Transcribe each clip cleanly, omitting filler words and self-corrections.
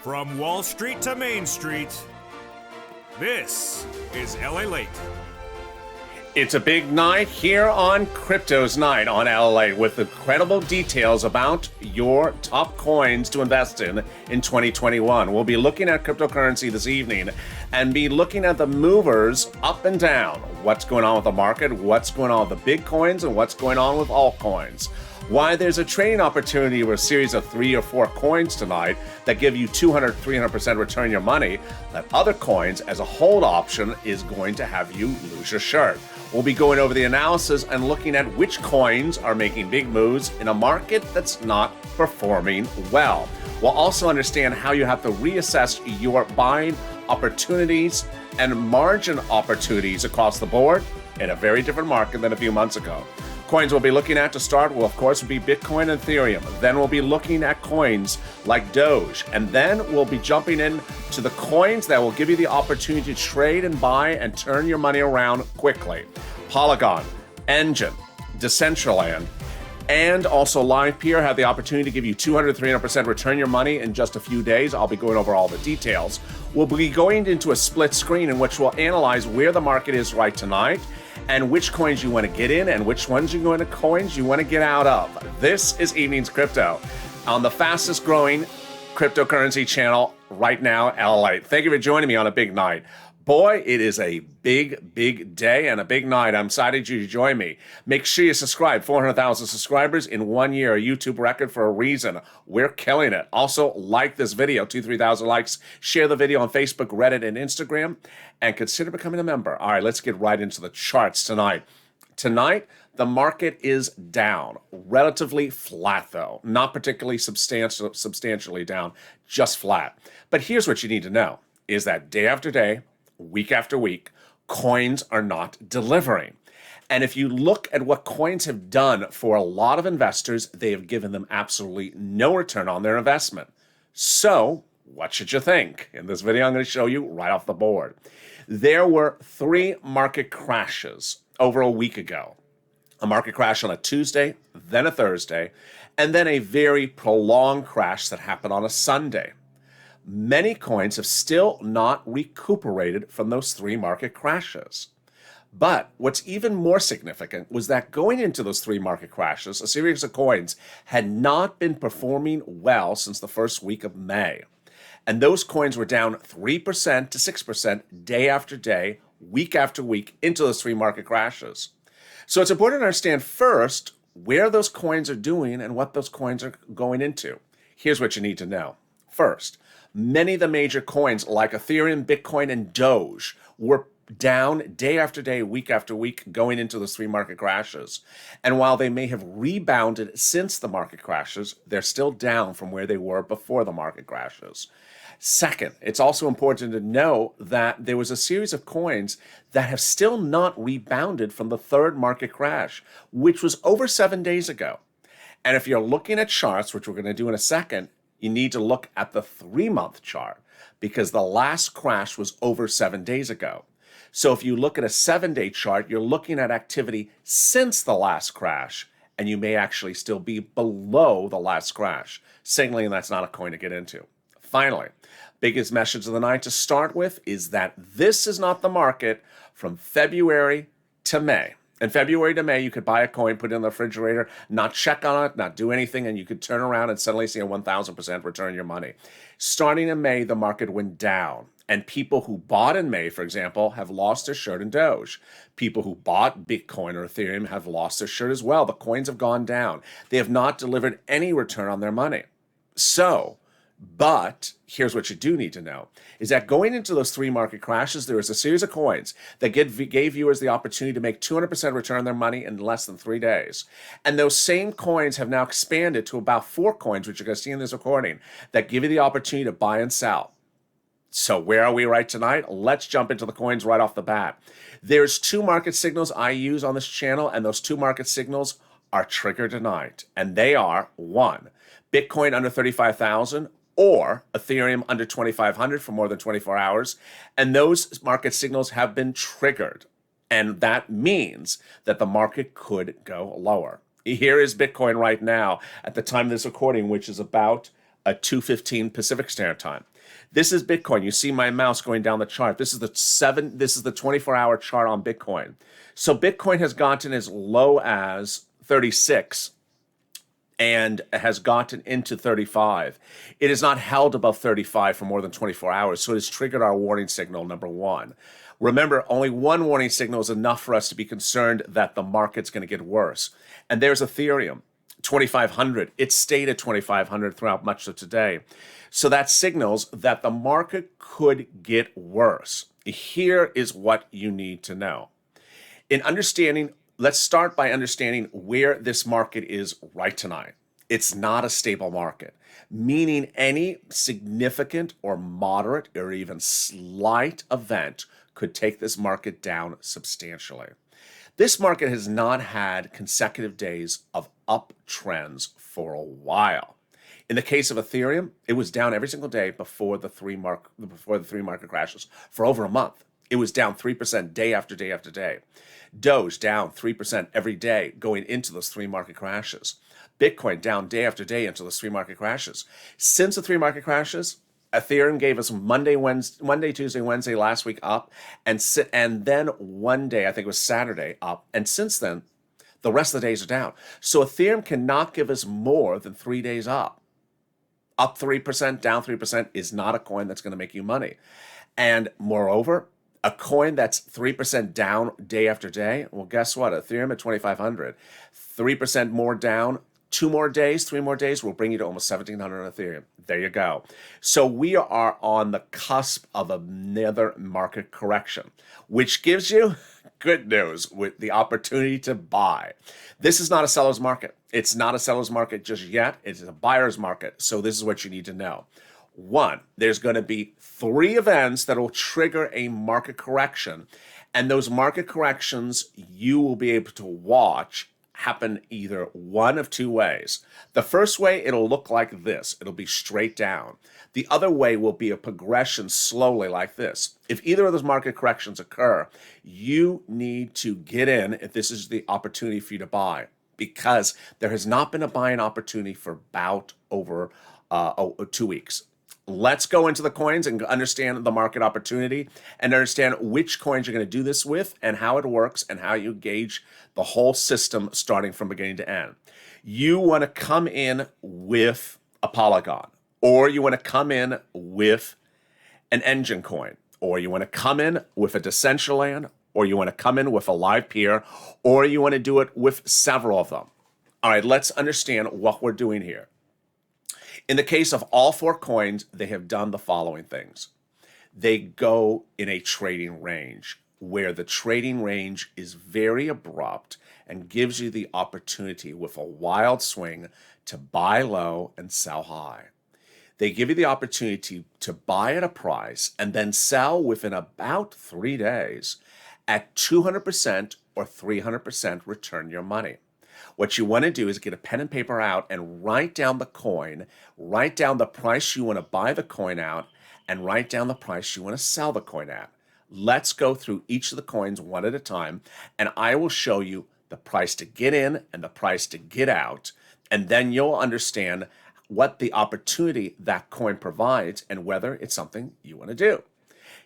From Wall Street to Main Street, this is LALATE. It's a big night here on Crypto's Night on LALATE with incredible details about your top coins to invest in 2021. We'll be looking at cryptocurrency this evening and be looking at the movers up and down. What's going on with the market, what's going on with the big coins, and what's going on with altcoins. Why there's a trading opportunity with a series of 3 or 4 coins tonight that give you 200-300% return your money, that other coins as a hold option is going to have you lose your shirt. We'll be going over the analysis and looking at which coins are making big moves in a market that's not performing well. We'll also understand how you have to reassess your buying opportunities and margin opportunities across the board in a very different market than a few months ago. Coins we'll be looking at to start will, of course, be Bitcoin and Ethereum. Then we'll be looking at coins like Doge. And then we'll be jumping in to the coins that will give you the opportunity to trade and buy and turn your money around quickly. Polygon, Engine, Decentraland, and also LivePeer have the opportunity to give you 200-300% return your money in just a few days. I'll be going over all the details. We'll be going into a split screen in which we'll analyze where the market is right tonight and which coins you want to get in and which ones you want to coins you want to get out of. This is Evening's Crypto on the fastest growing cryptocurrency channel right now, LALATE. Thank you for joining me on a big night. Boy, it is a big, big day and a big night. I'm excited you to join me. Make sure you subscribe. 400,000 subscribers in 1 year, a YouTube record for a reason. We're killing it. Also, like this video, 2,000-3,000 likes. Share the video on Facebook, Reddit, and Instagram, and consider becoming a member. All right, let's get right into the charts tonight. Tonight, the market is down, relatively flat though, not particularly substantially down, just flat. But here's what you need to know, is that day after day, week after week, coins are not delivering. And if you look at what coins have done for a lot of investors, they have given them absolutely no return on their investment. So what should you think? In this video, I'm going to show you right off the board. There were 3 market crashes over a week ago. A market crash on a Tuesday, then a Thursday, and then a very prolonged crash that happened on a Sunday. Many coins have still not recuperated from those 3 market crashes. But what's even more significant was that going into those 3 market crashes, a series of coins had not been performing well since the first week of May. And those coins were down 3% to 6% day after day, week after week into those 3 market crashes. So it's important to understand first where those coins are doing and what those coins are going into. Here's what you need to know. First, many of the major coins like Ethereum, Bitcoin, and Doge were down day after day, week after week, going into those 3 market crashes. And while they may have rebounded since the market crashes, they're still down from where they were before the market crashes. Second, it's also important to know that there was a series of coins that have still not rebounded from the 3rd market crash, which was over 7 days ago. And if you're looking at charts, which we're going to do in a second, you need to look at the 3-month chart because the last crash was over 7 days ago. So if you look at a 7-day chart, you're looking at activity since the last crash, and you may actually still be below the last crash, signaling that's not a coin to get into. Finally, biggest message of the night to start with is that this is not the market from February to May. In February to May, you could buy a coin, put it in the refrigerator, not check on it, not do anything, and you could turn around and suddenly see a 1,000% return your money. Starting in May, the market went down. And people who bought in May, for example, have lost their shirt in Doge. People who bought Bitcoin or Ethereum have lost their shirt as well. The coins have gone down. They have not delivered any return on their money. But here's what you do need to know, is that going into those 3 market crashes, there was a series of coins that gave viewers the opportunity to make 200% return on their money in less than 3 days. And those same coins have now expanded to about 4 coins, which you're going to see in this recording, that give you the opportunity to buy and sell. So where are we right tonight? Let's jump into the coins right off the bat. There's 2 market signals I use on this channel, and those 2 market signals are triggered tonight. And they are, 1, Bitcoin under 35,000, or Ethereum under 2,500 for more than 24 hours. And those market signals have been triggered. And that means that the market could go lower. Here is Bitcoin right now at the time of this recording, which is about 2:15 Pacific Standard Time. This is Bitcoin. You see my mouse going down the chart. This is the 24-hour chart on Bitcoin. So Bitcoin has gotten as low as 36 and has gotten into 35. It is not held above 35 for more than 24 hours, so it has triggered our warning signal, number one. Remember, only one warning signal is enough for us to be concerned that the market's going to get worse. And there's Ethereum, 2,500. It stayed at 2,500 throughout much of today. So that signals that the market could get worse. Here is what you need to know. Let's start by understanding where this market is right tonight. It's not a stable market, meaning any significant or moderate or even slight event could take this market down substantially. This market has not had consecutive days of uptrends for a while. In the case of Ethereum, it was down every single day before the three market crashes for over a month. It was down 3% day after day after day. Doge down 3% every day going into those three market crashes. Bitcoin down day after day into those three market crashes. Since the three market crashes, Ethereum gave us Monday, Tuesday, Wednesday last week up, and then one day, I think it was Saturday, up. And since then, the rest of the days are down. So Ethereum cannot give us more than 3 days up. Up 3%, down 3% is not a coin that's going to make you money. And moreover, a coin that's 3% down day after day, well, guess what? Ethereum at 2,500, 3% more down, 3 more days will bring you to almost 1,700 on Ethereum. There you go. So we are on the cusp of another market correction, which gives you good news with the opportunity to buy. This is not a seller's market. It's not a seller's market just yet. It's a buyer's market. So this is what you need to know. One, there's going to be 3 events that will trigger a market correction. And those market corrections you will be able to watch happen either one of 2 ways. The first way, it'll look like this. It'll be straight down. The other way will be a progression slowly like this. If either of those market corrections occur, you need to get in if this is the opportunity for you to buy, because there has not been a buying opportunity for about over 2 weeks. Let's go into the coins and understand the market opportunity and understand which coins you're going to do this with and how it works and how you gauge the whole system starting from beginning to end. You want to come in with a Polygon, or you want to come in with an engine coin, or you want to come in with a Decentraland, or you want to come in with a live peer, or you want to do it with several of them. All right, let's understand what we're doing here. In the case of all 4 coins, they have done the following things. They go in a trading range where the trading range is very abrupt and gives you the opportunity with a wild swing to buy low and sell high. They give you the opportunity to buy at a price and then sell within about 3 days at 200% or 300% return your money. What you want to do is get a pen and paper out and write down the coin, write down the price you want to buy the coin out, and write down the price you want to sell the coin at. Let's go through each of the coins one at a time, and I will show you the price to get in and the price to get out, and then you'll understand what the opportunity that coin provides and whether it's something you want to do.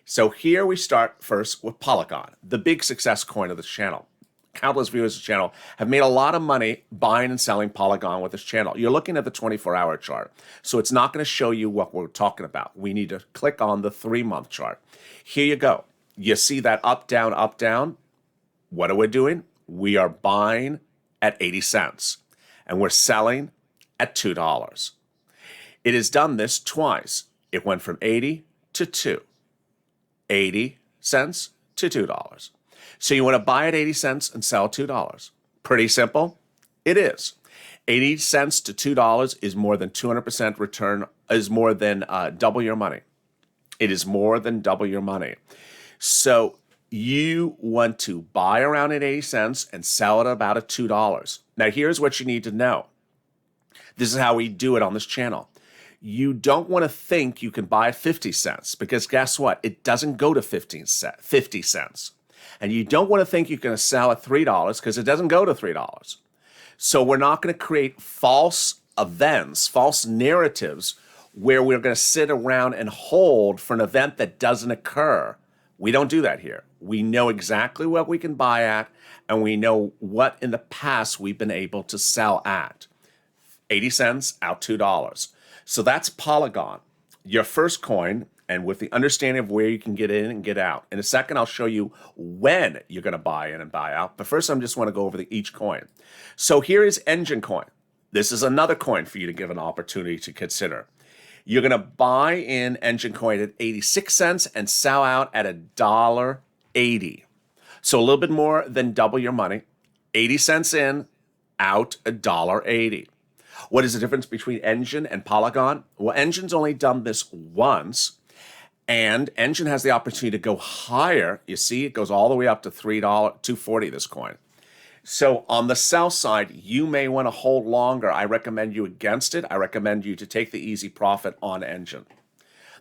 So here we start first with Polygon, the big success coin of this channel. Countless viewers of the channel have made a lot of money buying and selling Polygon with this channel. You're looking at the 24-hour chart, so it's not going to show you what we're talking about. We need to click on the 3-month chart. Here you go. You see that up, down, up, down? What are we doing? We are buying at 80 cents, and we're selling at $2. It has done this twice. It went from 80 to 2. 80 cents to $2. So you want to buy at 80 cents and sell at $2. Pretty simple? It is. 80 cents to $2 is more than 200% return, is more than double your money. It is more than double your money. So you want to buy around at 80 cents and sell at about at $2. Now here's what you need to know. This is how we do it on this channel. You don't want to think you can buy at 50 cents because guess what? It doesn't go to 50 cents. And you don't want to think you're going to sell at $3 because it doesn't go to $3. So we're not going to create false events, false narratives where we're going to sit around and hold for an event that doesn't occur. We don't do that here. We know exactly what we can buy at, and we know what in the past we've been able to sell at. 80 cents out $2. So that's Polygon, your first coin, and with the understanding of where you can get in and get out. In a second, I'll show you when you're going to buy in and buy out. But first, I just want to go over each coin. So here is Engine Coin. This is another coin for you to give an opportunity to consider. You're going to buy in Engine Coin at 86 cents and sell out at $1.80. So a little bit more than double your money. 80 cents in, out $1.80. What is the difference between Engine and Polygon? Well, Engine's only done this once, and Engine has the opportunity to go higher. You see, it goes all the way up to $2.40 this coin. So on the sell side, you may want to hold longer. I recommend you against it. I recommend you to take the easy profit on Engine.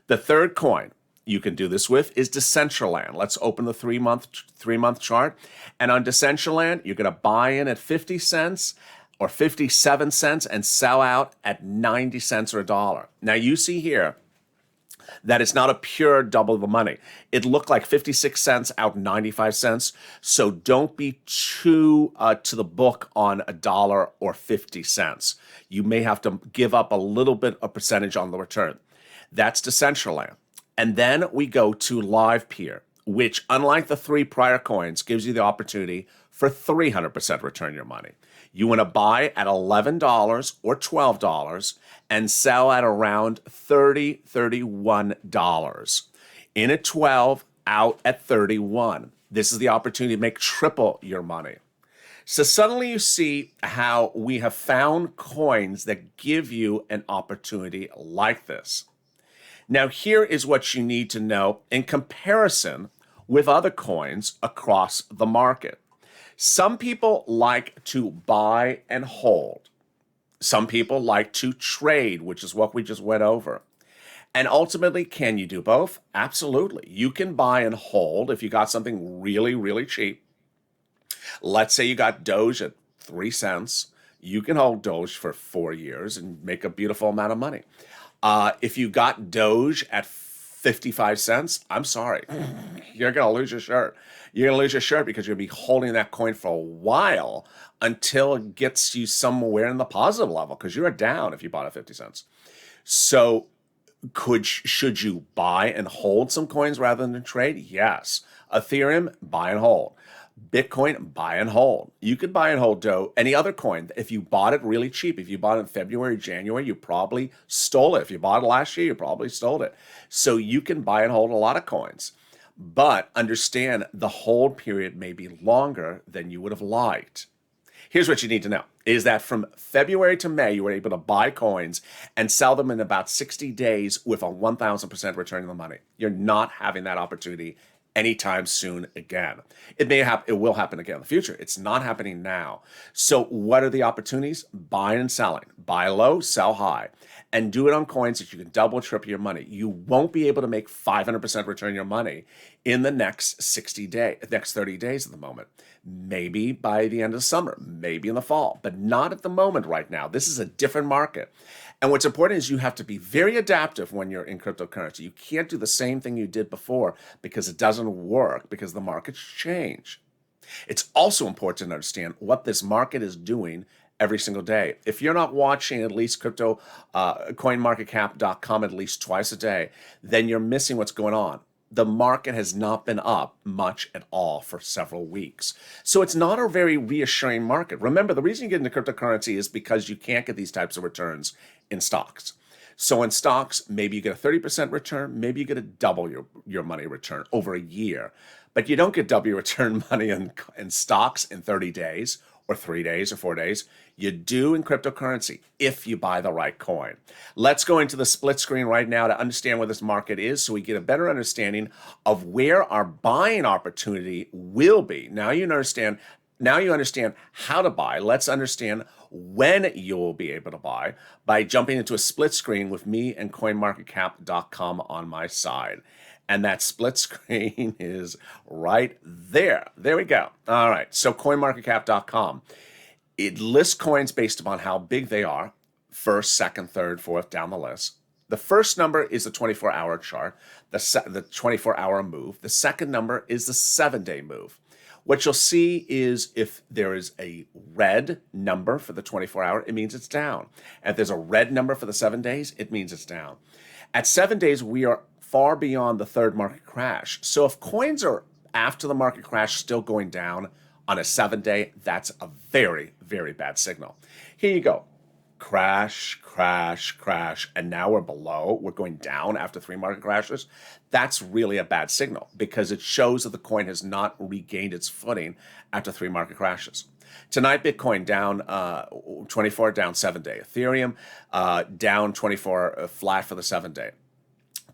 The third coin you can do this with is Decentraland. Let's open the three-month chart. And on Decentraland, you're going to buy in at 50 cents or 57 cents and sell out at 90 cents or $1. Now you see here that it's not a pure double the money. It looked like 56 cents out 95 cents. So don't be too to the book on $1 or 50 cents. You may have to give up a little bit of percentage on the return. That's Decentraland. And then we go to Live Peer, which unlike the three prior coins, gives you the opportunity for 300% return your money. You want to buy at $11 or $12 and sell at around $30, $31. In at 12, out at 31. This is the opportunity to make triple your money. So suddenly you see how we have found coins that give you an opportunity like this. Now here is what you need to know in comparison with other coins across the market. Some people like to buy and hold. Some people like to trade, which is what we just went over. And ultimately, can you do both? Absolutely. You can buy and hold if you got something really, really cheap. Let's say you got Doge at 3 cents. You can hold Doge for 4 years and make a beautiful amount of money. If you got Doge at 55 cents, I'm sorry, you're going to lose your shirt. You're going to lose your shirt because you're going to be holding that coin for a while until it gets you somewhere in the positive level because you're down if you bought at 50 cents. So should you buy and hold some coins rather than trade? Yes. Ethereum, buy and hold. Bitcoin, buy and hold. You could buy and hold any other coin. If you bought it really cheap, if you bought it in February, January, you probably stole it. If you bought it last year, you probably stole it. So you can buy and hold a lot of coins. But understand the hold period may be longer than you would have liked. Here's what you need to know, is that from February to May, you were able to buy coins and sell them in about 60 days with a 1,000% return on the money. You're not having that opportunity anytime soon again. It will happen again in the future. It's not happening now. So what are the opportunities? Buying and selling. Buy low, sell high. And do it on coins that you can double, triple your money. You won't be able to make 500% return your money in the next 30 days at the moment. Maybe by the end of the summer, maybe in the fall, but not at the moment right now. This is a different market. And what's important is you have to be very adaptive when you're in cryptocurrency. You can't do the same thing you did before because it doesn't work, because the markets change. It's also important to understand what this market is doing every single day. If you're not watching at least coinmarketcap.com at least twice a day, then you're missing what's going on. The market has not been up much at all for several weeks. So it's not a very reassuring market. Remember, the reason you get into cryptocurrency is because you can't get these types of returns in stocks. So in stocks, maybe you get a 30% return, maybe you get a double your money return over a year. But you don't get double your return money in stocks in 30 days or 3 days or 4 days. You do in cryptocurrency if you buy the right coin. Let's go into the split screen right now to understand where this market is so we get a better understanding of where our buying opportunity will be. Now you understand how to buy. Let's understand when you will be able to buy by jumping into a split screen with me and coinmarketcap.com on my side. And that split screen is right there. There we go. All right. So coinmarketcap.com. It lists coins based upon how big they are, first, second, third, fourth, down the list. The first number is the 24-hour chart, the 24-hour move. The second number is the 7-day move. What you'll see is if there is a red number for the 24-hour, it means it's down. And if there's a red number for the 7 days, it means it's down. At 7 days, we are far beyond the third market crash. So if coins are after the market crash still going down on a 7-day, that's a very, very bad signal. Here you go. Crash, crash, crash, and now we're below. We're going down after 3 market crashes. That's really a bad signal because it shows that the coin has not regained its footing after 3 market crashes. Tonight, Bitcoin down 24, down 7-day. Ethereum down 24, flat for the 7-day.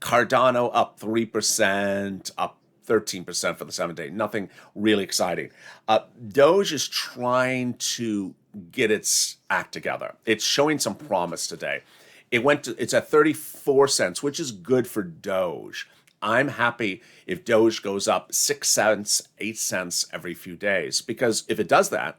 Cardano up 3%, up 13% for the 7-day. Nothing really exciting. Doge is trying to get its act together. It's showing some promise today. It's at 34 cents, which is good for Doge. I'm happy if Doge goes up 6 cents, 8 cents every few days, because if it does that,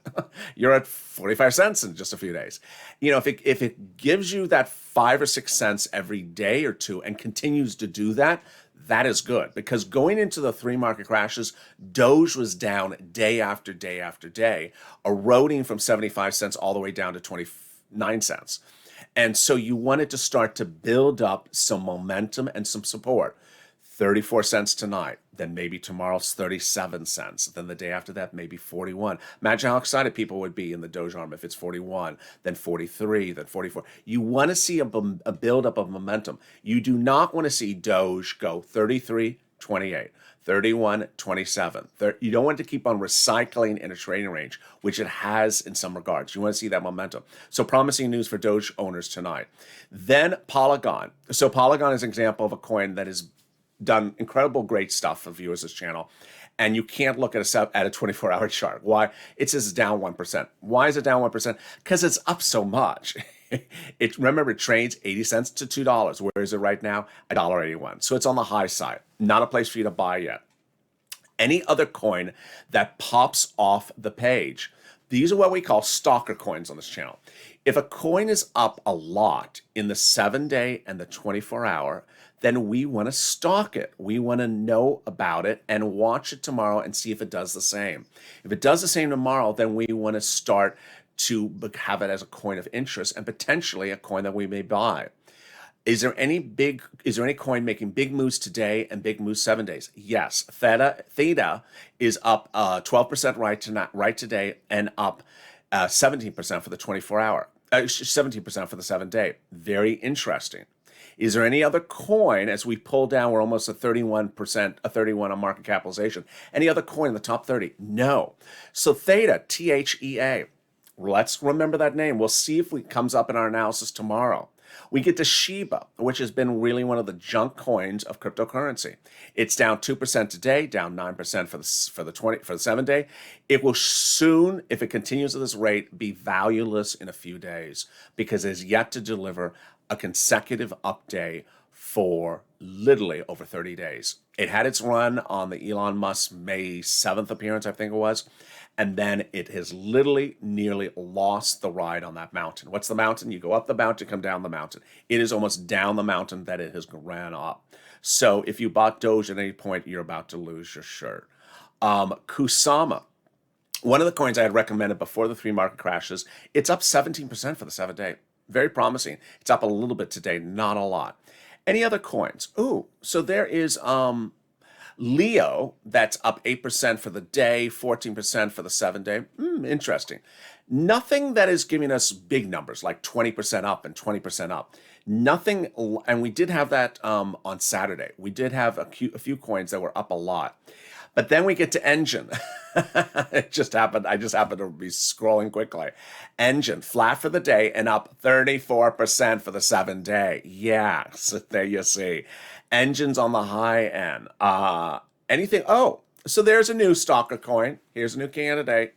you're at 45 cents in just a few days. You know, if it gives you that 5 or 6 cents every day or two and continues to do that, that is good, because going into the 3 market crashes, Doge was down day after day after day, eroding from 75 cents all the way down to 29 cents. And so you wanted to start to build up some momentum and some support. 34 cents tonight, then maybe tomorrow's 37 cents, then the day after that, maybe 41. Imagine how excited people would be in the Doge arm if it's 41, then 43, then 44. You want to see a buildup of momentum. You do not want to see Doge go 33, 28, 31, 27. You don't want to keep on recycling in a trading range, which it has in some regards. You want to see that momentum. So promising news for Doge owners tonight. Then Polygon. So Polygon is an example of a coin that is done incredible, great stuff for viewers of this channel, and you can't look at a 24-hour chart. Why? It says it's down 1%. Why is it down 1%? Because it's up so much. Remember, it trades 80 cents to $2. Where is it right now? $1.81. So it's on the high side. Not a place for you to buy yet. Any other coin that pops off the page, these are what we call stalker coins on this channel. If a coin is up a lot in the 7-day and the 24-hour, then we want to stalk it. We want to know about it and watch it tomorrow and see if it does the same. If it does the same tomorrow, then we want to start to have it as a coin of interest and potentially a coin that we may buy. Is there any coin making big moves today and big moves 7 days? Yes. Theta is up 12% right today and up 17% for the 24-hour, 17% for the 7-day. Very interesting. Is there any other coin, as we pull down, we're almost at 31%, a 31 on market capitalization. Any other coin in the top 30? No. So Theta, Thea, let's remember that name. We'll see if it comes up in our analysis tomorrow. We get to Shiba, which has been really one of the junk coins of cryptocurrency. It's down 2% today, down 9% for the 7-day. It will soon, if it continues at this rate, be valueless in a few days because it is yet to deliver a consecutive up day for literally over 30 days. It had its run on the Elon Musk May 7th appearance, I think it was, and then it has literally nearly lost the ride on that mountain. What's the mountain? You go up the mountain, come down the mountain. It is almost down the mountain that it has ran up. So if you bought Doge at any point, you're about to lose your shirt. KUSAMA, one of the coins I had recommended before the 3 market crashes, it's up 17% for the 7-day. Very promising. It's up a little bit today, not a lot. Any other coins? Ooh, so there is Leo, that's up 8% for the day, 14% for the 7-day. Interesting. Nothing that is giving us big numbers like 20% up and 20% up. Nothing, and we did have that on Saturday. We did have a few coins that were up a lot. But then we get to Engine. It just happened. I just happened to be scrolling quickly. Engine, flat for the day and up 34% for the 7-day. Yeah, so there you see. Engine's on the high end. Anything? Oh, so there's a new stalker coin. Here's a new candidate.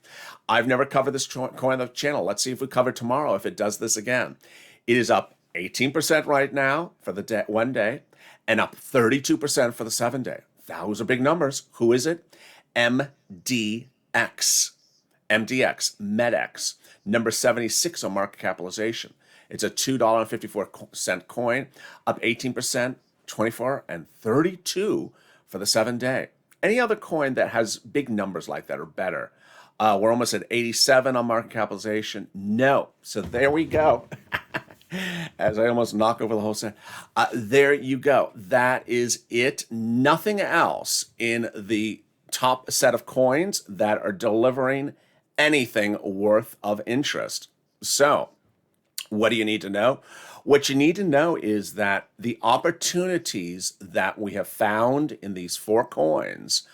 I've never covered this coin on the channel. Let's see if we cover tomorrow if it does this again. It is up 18% right now for the 1 day and up 32% for the 7-day. Those are big numbers. Who is it? MDX. MDX, MEDX, number 76 on market capitalization. It's a $2.54 coin, up 18%, 24, and 32 for the 7-day. Any other coin that has big numbers like that or better? We're almost at 87 on market capitalization. No. So there we go. As I almost knock over the whole set. There you go. That is it. Nothing else in the top set of coins that are delivering anything worth of interest. So, what do you need to know? What you need to know is that the opportunities that we have found in these 4 coins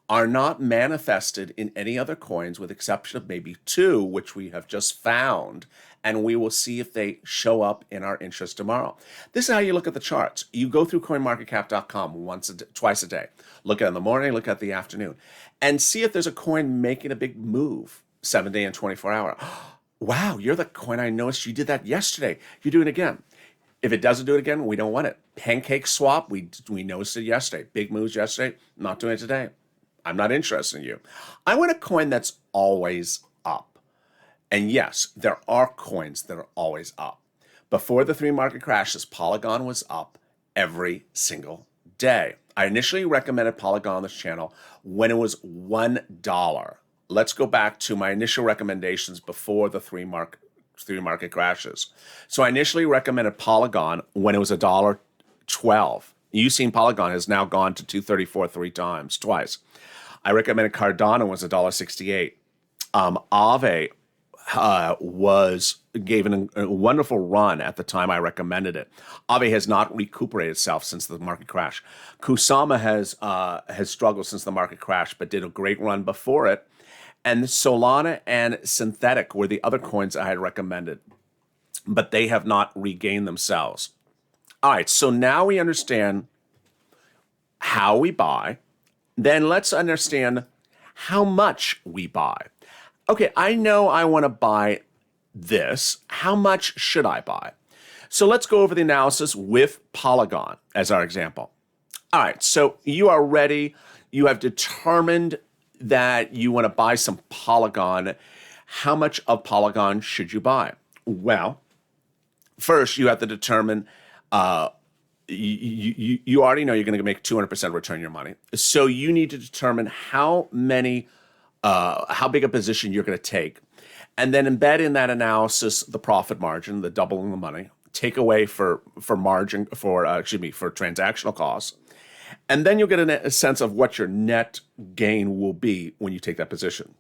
are not manifested in any other coins with exception of maybe 2, which we have just found, and we will see if they show up in our interest tomorrow. This is how you look at the charts. You go through coinmarketcap.com twice a day. Look at it in the morning, look at the afternoon, and see if there's a coin making a big move 7-day and 24-hour. Wow, you're the coin I noticed you did that yesterday. You do it again. If it doesn't do it again, we don't want it. Pancake swap, we noticed it yesterday. Big moves yesterday, not doing it today. I'm not interested in you. I want a coin that's always up. And yes, there are coins that are always up. Before the 3 market crashes, Polygon was up every single day. I initially recommended Polygon on this channel when it was $1. Let's go back to my initial recommendations before the 3 market crashes. So I initially recommended Polygon when it was $1.12. You've seen Polygon has now gone to $2.34 twice. I recommended Cardano was $1.68. Aave gave a wonderful run at the time I recommended it. Aave has not recuperated itself since the market crash. KUSAMA has struggled since the market crash, but did a great run before it. And Solana and Synthetic were the other coins I had recommended, but they have not regained themselves. All right, so now we understand how we buy. Then let's understand how much we buy. Okay, I know I want to buy this. How much should I buy? So let's go over the analysis with Polygon as our example. All right, so you are ready. You have determined that you want to buy some Polygon. How much of Polygon should you buy? Well, first you have to determine you already know you're going to make 200% return your money. So you need to determine how big a position you're going to take, and then embed in that analysis the profit margin, the doubling the money, take away for transactional costs, and then you'll get a sense of what your net gain will be when you take that position.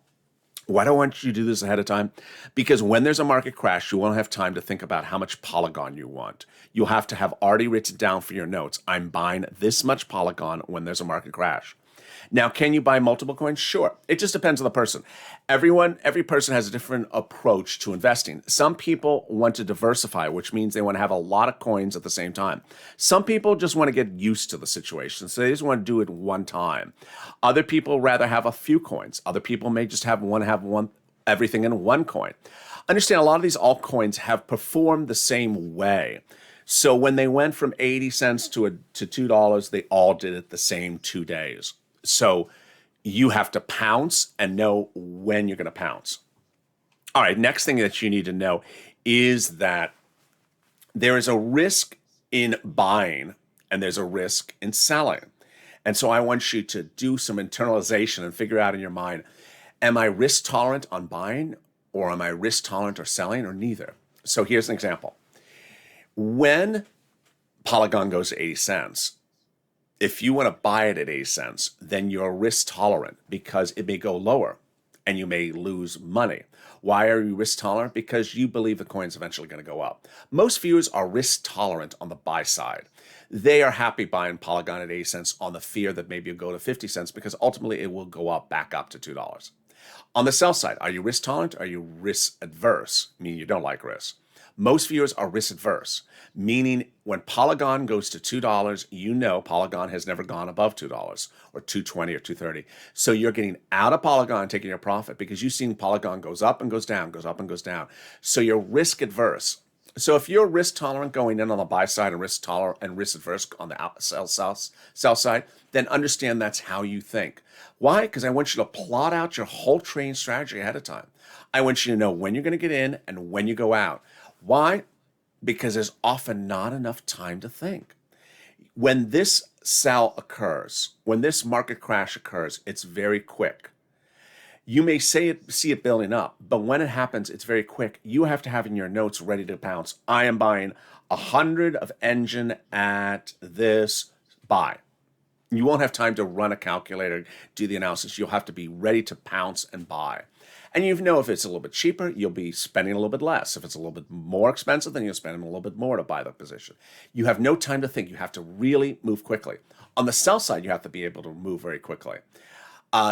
Why do I want you to do this ahead of time? Because when there's a market crash, you won't have time to think about how much Polygon you want. You'll have to have already written down for your notes, I'm buying this much Polygon when there's a market crash. Now, can you buy multiple coins? Sure. It just depends on the person. Every person has a different approach to investing. Some people want to diversify, which means they want to have a lot of coins at the same time. Some people just want to get used to the situation, so they just want to do it one time. Other people rather have a few coins. Other people may just want to have everything in one coin. Understand, a lot of these altcoins have performed the same way. So when they went from 80 cents to $2, they all did it the same 2 days. So you have to pounce and know when you're going to pounce. All right, next thing that you need to know is that there is a risk in buying and there's a risk in selling. And so I want you to do some internalization and figure out in your mind, am I risk tolerant on buying, or am I risk tolerant or selling, or neither? So here's an example. When Polygon goes to 80 cents, if you want to buy it at 80 cents, then you're risk tolerant because it may go lower and you may lose money. Why are you risk tolerant? Because you believe the coin's eventually going to go up. Most viewers are risk tolerant on the buy side. They are happy buying Polygon at 80 cents on the fear that maybe it'll go to 50 cents because ultimately it will go up back up to $2. On the sell side, are you risk tolerant? Are you risk adverse? Meaning you don't like risk. Most viewers are risk adverse, meaning when Polygon goes to $2, you know Polygon has never gone above $2 or $2.20 or $2.30. So you're getting out of Polygon and taking your profit because you've seen Polygon goes up and goes down, goes up and goes down. So you're risk adverse. So if you're risk tolerant going in on the buy side and risk tolerant and risk adverse on the sell side, then understand that's how you think. Why? Because I want you to plot out your whole trading strategy ahead of time. I want you to know when you're going to get in and when you go out. Why? because there's often not enough time to think. When this sell occurs, when this market crash occurs, it's very quick. You may see it building up, but when it happens, it's very quick. You have to have in your notes ready to pounce. I am buying 100 of engine at this buy. You won't have time to run a calculator, do the analysis. You'll have to be ready to pounce and buy. And you know if it's a little bit cheaper, you'll be spending a little bit less. If it's a little bit more expensive, then you'll spend a little bit more to buy the position. You have no time to think. You have to really move quickly. On the sell side, you have to be able to move very quickly.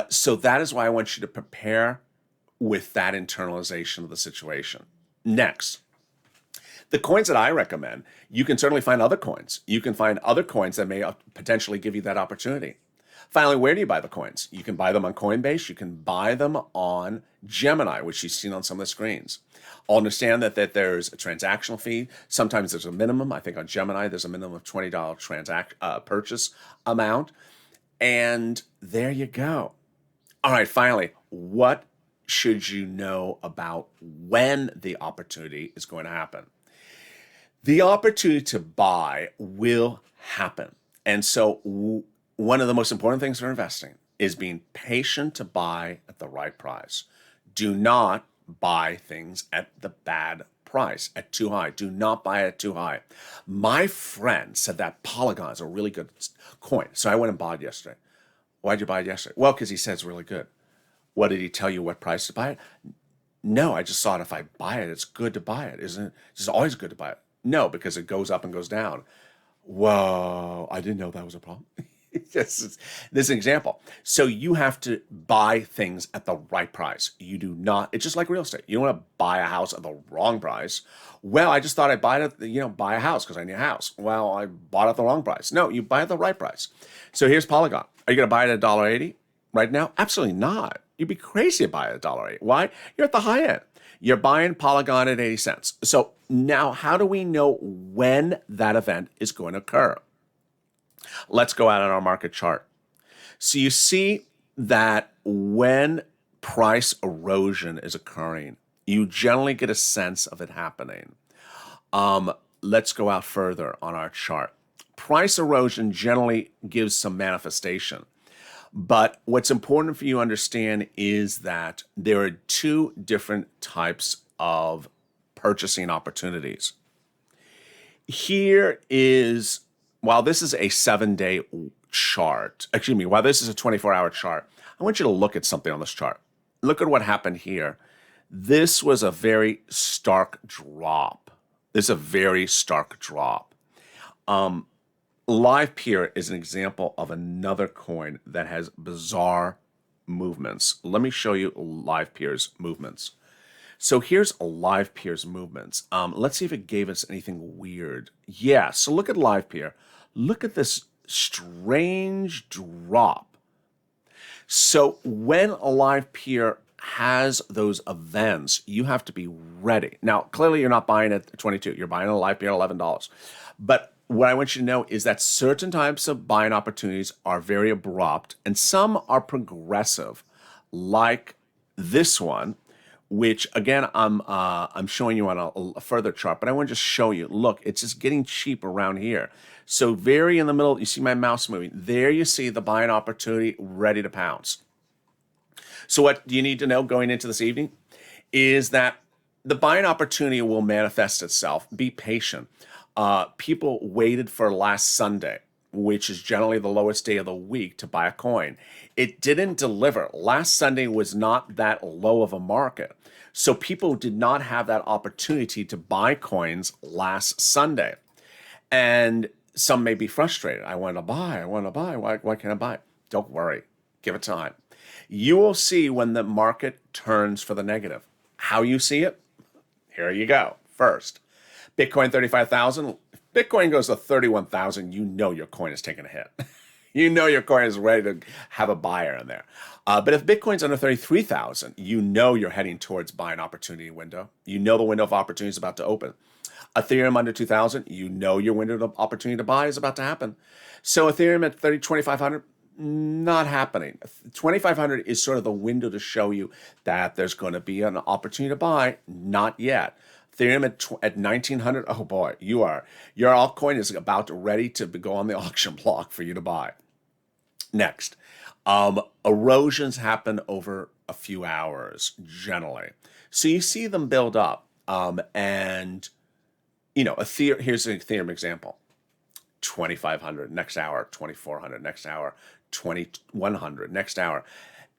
So that is why I want you to prepare with that internalization of the situation. Next, the coins that I recommend, you can certainly find other coins. You can find other coins that may potentially give you that opportunity. Finally, where do you buy the coins? You can buy them on Coinbase. You can buy them on Gemini, which you've seen on some of the screens. Understand that there's a transactional fee. Sometimes there's a minimum. I think on Gemini, there's a minimum of $20 purchase amount. And there you go. All right, finally, what should you know about when the opportunity is going to happen? The opportunity to buy will happen. And so one of the most important things for investing is being patient to buy at the right price. Do not buy things at the bad price, at too high. Do not buy it too high. My friend said that Polygon is a really good coin. So I went and bought it yesterday. Why'd you buy it yesterday? Well, because he said it's really good. What did he tell you what price to buy it? No, I just thought if I buy it, it's good to buy it. Isn't it? It's always good to buy it. No, because it goes up and goes down. Whoa, I didn't know that was a problem. This is an example. So you have to buy things at the right price. You do not, it's just like real estate. You don't want to buy a house at the wrong price. Well, I just thought I'd buy a house because I need a house. Well, I bought it at the wrong price. No, you buy at the right price. So here's Polygon. Are you going to buy it at $1.80 right now? Absolutely not. You'd be crazy to buy it at $1.80. Why? You're at the high end. You're buying Polygon at 80 cents. So now how do we know when that event is going to occur? Let's go out on our market chart. So you see that when price erosion is occurring, you generally get a sense of it happening. Let's go out further on our chart. Price erosion generally gives some manifestation. But what's important for you to understand is that there are two different types of purchasing opportunities. Here is, while this is a 7-day chart, while this is a 24-hour chart, I want you to look at something on this chart. Look at what happened here. This was a very stark drop. This is a very stark drop. Live Peer is an example of another coin that has bizarre movements. Let me show you Live Peer's movements. So here's Live Peer's movements. Let's see if it gave us anything weird. Yeah, so look at Live Peer. Look at this strange drop. So when a Live Peer has those events, you have to be ready. Now, clearly you're not buying at 22. You're buying a Live Peer at $11. But what I want you to know is that certain types of buying opportunities are very abrupt and some are progressive, like this one, which again, I'm showing you on a further chart, but I want to just show you, look, it's just getting cheap around here. So very in the middle, you see my mouse moving. There you see the buying opportunity ready to pounce. So what do you need to know going into this evening is that the buying opportunity will manifest itself. Be patient. People waited for last Sunday, which is generally the lowest day of the week, to buy a coin. It didn't deliver. Last Sunday was not that low of a market. So people did not have that opportunity to buy coins last Sunday. And some may be frustrated. I want to buy. Why can't I buy? Don't worry. Give it time. You will see when the market turns for the negative. How you see it? Here you go. First, Bitcoin 35,000. If Bitcoin goes to 31,000, you know your coin is taking a hit. You know your coin is ready to have a buyer in there. But if Bitcoin's under 33,000, you know you're heading towards buying opportunity window. You know the window of opportunity is about to open. Ethereum under 2,000, you know your window of opportunity to buy is about to happen. So Ethereum at 2,500, Not happening. 2,500 is sort of the window to show you that there's going to be an opportunity to buy. Not yet. Ethereum at 1,900. Oh boy, your altcoin is about ready to go on the auction block for you to buy. Next, erosions happen over a few hours generally, so you see them build up. And you know, here's an Ethereum example: 2,500 next hour, 2,400 next hour, 2,100 next hour,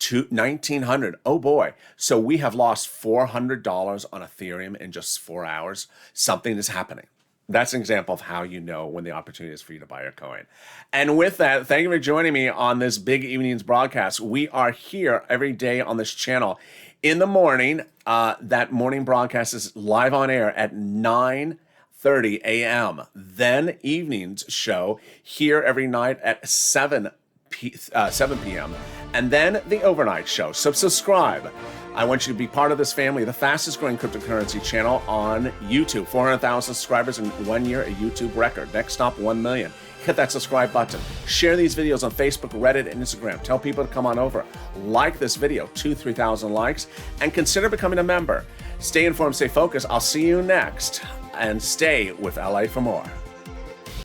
1,900. Oh boy! So we have lost $400 on Ethereum in just 4 hours. Something is happening. That's an example of how you know when the opportunity is for you to buy your coin. And with that, thank you for joining me on this Big Evenings broadcast. We are here every day on this channel. In the morning, that morning broadcast is live on air at 9:30 a.m. Then evenings show here every night at 7 p.m. And then the overnight show. So subscribe. I want you to be part of this family, the fastest growing cryptocurrency channel on YouTube. 400,000 subscribers in 1 year, a YouTube record. Next stop, 1 million. Hit that subscribe button. Share these videos on Facebook, Reddit, and Instagram. Tell people to come on over. Like this video, 2,000-3,000 likes, and consider becoming a member. Stay informed, stay focused. I'll see you next, and stay with LA for more.